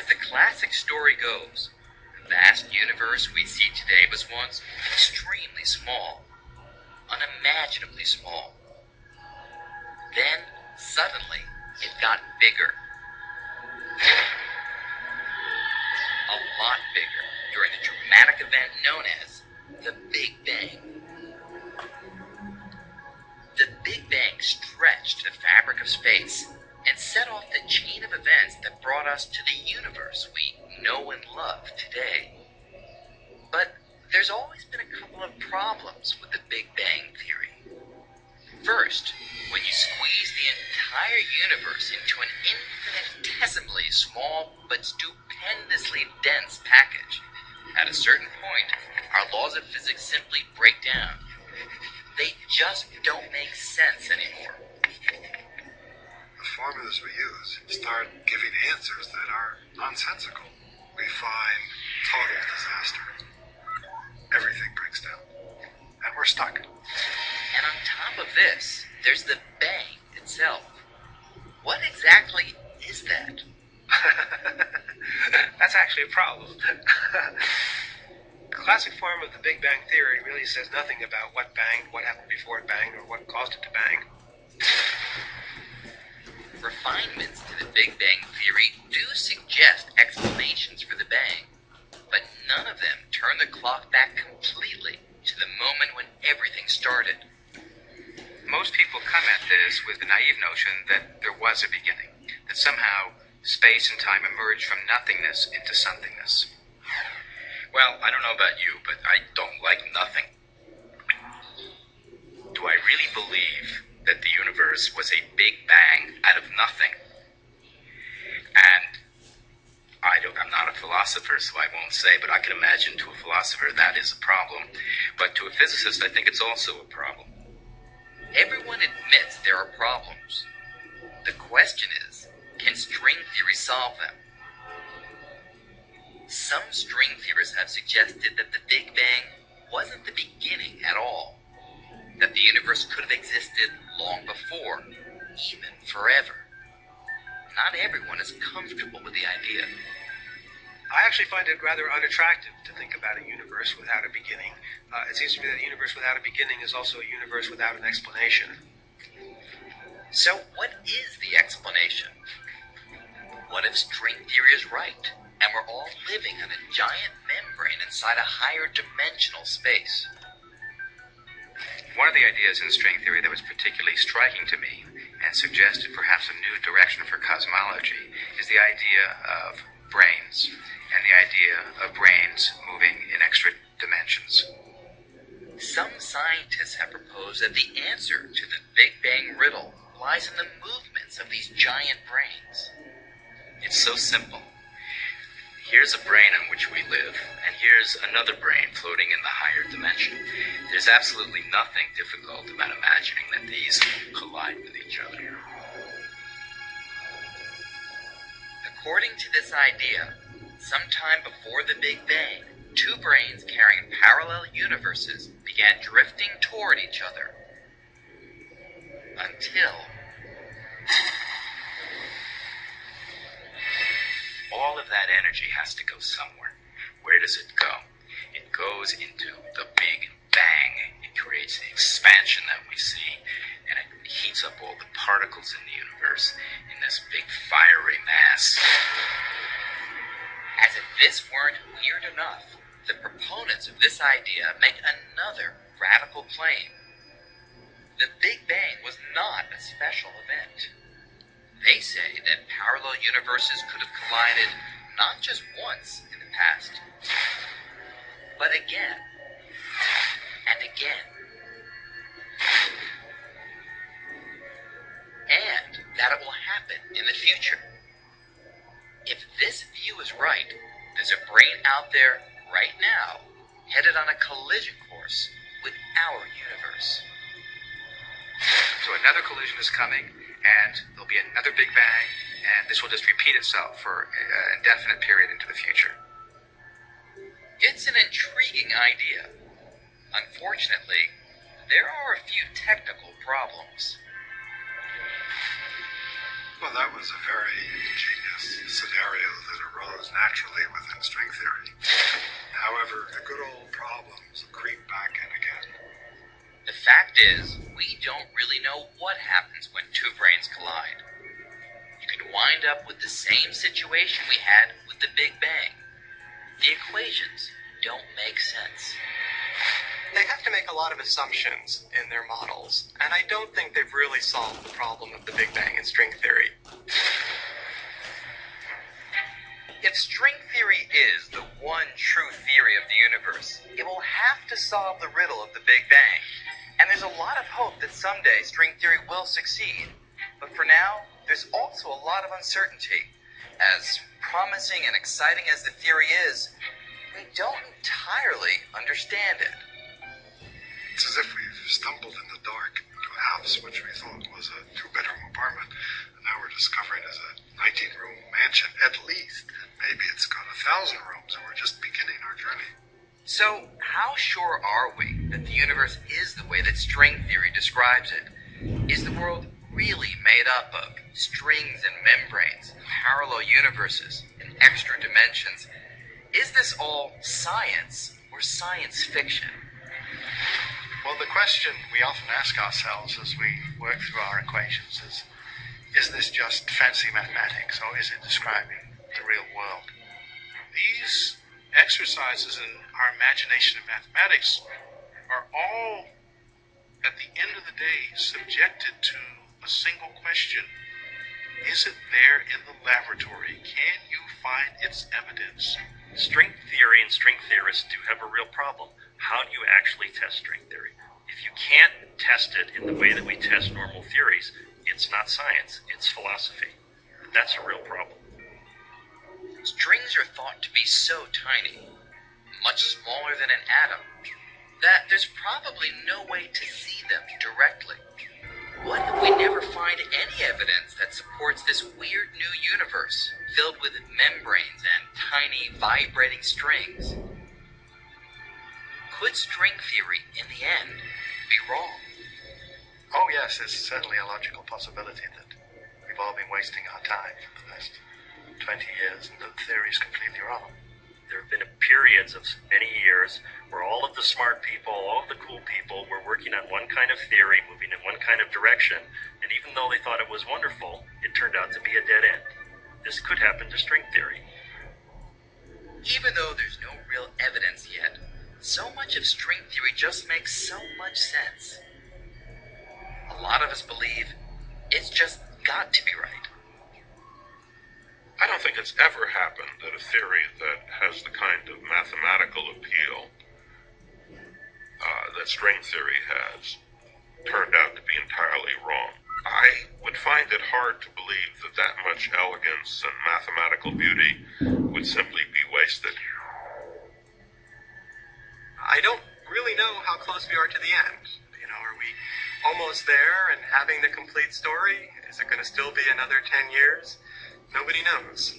As the classic story goes, the vast universe we see today was once extremely small, unimaginably small. Then, suddenly, it got bigger. A lot bigger during the dramatic event known as the Big Bang. The Big Bang stretched the fabric of space and set off the chain of events that brought us to the universe we know and love today. But there's always been a couple of problems with the Big Bang theory. First, when you squeeze the entire universe into an infinitesimally small but stupendously dense package, at a certain point, our laws of physics simply break down. They just don't make sense anymore. The formulas we use start giving answers that are nonsensical. We find total disaster. Everything breaks down. And we're stuck. And on top of this, there's the bang itself. What exactly is that? That's actually a problem. The classic form of the Big Bang theory really says nothing about what banged, what happened before it banged, or what caused it to bang. Refinements to the Big Bang theory do suggest explanations for the bang, but none of them turn the clock back completely to the moment when everything started. Most people come at this with the naive notion that there was a beginning, that somehow space and time emerged from nothingness into somethingness. Well, I don't know about you, but I don't like nothing. Do I really believe that the universe was a big bang out of nothing? And I'm not a philosopher, so I won't say, but I can imagine to a philosopher that is a problem. But to a physicist, I think it's also a problem. Everyone admits there are problems. The question is, can string theory solve them? Some string theorists have suggested that the Big Bang wasn't the beginning at all, that the universe could have existed long before, even forever. Not everyone is comfortable with the idea. I actually find it rather unattractive to think about a universe without a beginning. It seems to me that a universe without a beginning is also a universe without an explanation. So what is the explanation? What if string theory is right, and we're all living on a giant membrane inside a higher dimensional space? One of the ideas in string theory that was particularly striking to me and suggested perhaps a new direction for cosmology is the idea of brains and the idea of brains moving in extra dimensions. Some scientists have proposed that the answer to the Big Bang riddle lies in the movements of these giant brains. It's so simple. Here's a brain on which we live, and here's another brain floating in the higher dimension. There's absolutely nothing difficult about imagining that these collide with each other. According to this idea, sometime before the Big Bang, two brains carrying parallel universes began drifting toward each other. Until all of that energy has to go somewhere. Where does it go? It goes into the Big Bang. It creates the expansion that we see, and it heats up all the particles in the universe in this big fiery mass. As if this weren't weird enough, the proponents of this idea make another radical claim. The Big Bang was not a special event. They say that parallel universes could have collided not just once in the past, but again and again. And that it will happen in the future. If this view is right, there's a brain out there right now headed on a collision course with our universe. So another collision is coming, and there'll be another Big Bang, and this will just repeat itself for an indefinite period into the future. It's an intriguing idea. Unfortunately, there are a few technical problems. Well, that was a very ingenious scenario that arose naturally within string theory. However, the good old problems creep back in again. The fact is, we don't really know what happens when two brains collide. You could wind up with the same situation we had with the Big Bang. The equations don't make sense. They have to make a lot of assumptions in their models, and I don't think they've really solved the problem of the Big Bang in string theory. If string theory is the one true theory of the universe, it will have to solve the riddle of the Big Bang. And there's a lot of hope that someday string theory will succeed. But for now, there's also a lot of uncertainty. As promising and exciting as the theory is, we don't entirely understand it. It's as if we've stumbled in the dark into a house which we thought was a two-bedroom apartment, and now we're discovering it's a 19-room mansion at least. Maybe it's got 1,000 rooms, and we're just beginning our journey. So, how sure are we that the universe is the way that string theory describes it? Is the world really made up of strings and membranes, parallel universes, and extra dimensions? Is this all science or science fiction? Well, the question we often ask ourselves as we work through our equations is this just fancy mathematics, or is it describing the real world? These exercises in our imagination and mathematics are all, at the end of the day, subjected to a single question. Is it there in the laboratory? Can you find its evidence? String theory and string theorists do have a real problem. How do you actually test string theory? If you can't test it in the way that we test normal theories, it's not science, it's philosophy. That's a real problem. Strings are thought to be so tiny, much smaller than an atom, that there's probably no way to see them directly. What if we never find any evidence that supports this weird new universe filled with membranes and tiny vibrating strings? Could string theory, in the end, be wrong? Oh yes, it's certainly a logical possibility that we've all been wasting our time for the last 20 years and the theory is completely wrong. There have been periods of many years where all of the smart people, all of the cool people were working on one kind of theory, moving in one kind of direction, and even though they thought it was wonderful, it turned out to be a dead end. This could happen to string theory. Even though there's no real evidence yet, so much of string theory just makes so much sense. A lot of us believe it's just got to be right. I don't think it's ever happened that a theory that has the kind of mathematical appeal that string theory has turned out to be entirely wrong. I would find it hard to believe that that much elegance and mathematical beauty would simply be wasted. I don't really know how close we are to the end. Are we almost there and having the complete story? Is it going to still be another 10 years? Nobody knows.